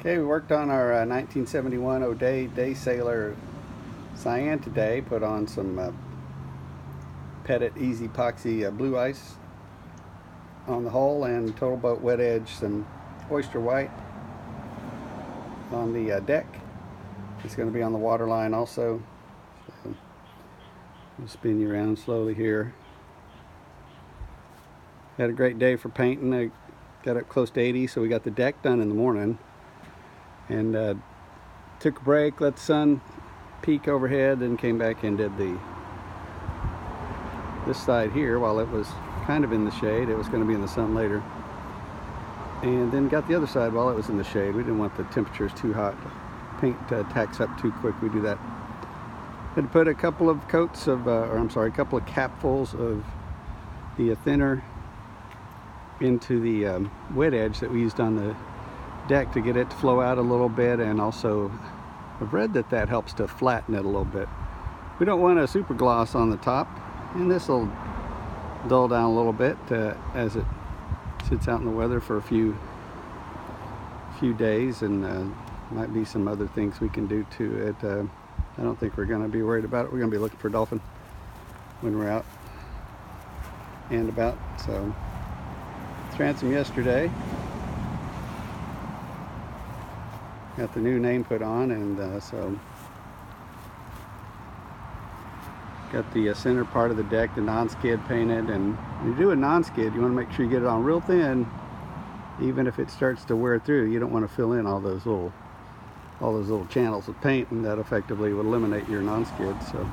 Okay, we worked on our 1971 O'Day Day Sailor CYANE today. Put on some Pettit Easy Epoxy blue ice on the hull, and Total Boat Wet Edge some Oyster White on the deck. It's going to be on the water line also. So we'll spin you around slowly here. Had a great day for painting. I got up close to 80, so we got the deck done in the morning. And took a break, let the sun peek overhead, and came back and did this side here while it was kind of in the shade. It was going to be in the sun later. And then got the other side while it was in the shade. We didn't want the temperatures too hot. Paint tacks up too quick. We do that. Had to put a couple of coats of, a couple of capfuls of the thinner into the wet edge that we used on the deck to get it to flow out a little bit, and also I've read that helps to flatten it a little bit. We don't want a super gloss on the top, and this will dull down a little bit as it sits out in the weather for a few days, and might be some other things we can do to it. I don't think we're going to be worried about it. We're going to be looking for dolphin when we're out and about. So transom yesterday. Got the new name put on, and so got the center part of the deck, the non-skid painted. And when you do a non-skid, you want to make sure you get it on real thin, even if it starts to wear through. You don't want to fill in all those little channels of paint, and that effectively would eliminate your non-skid. So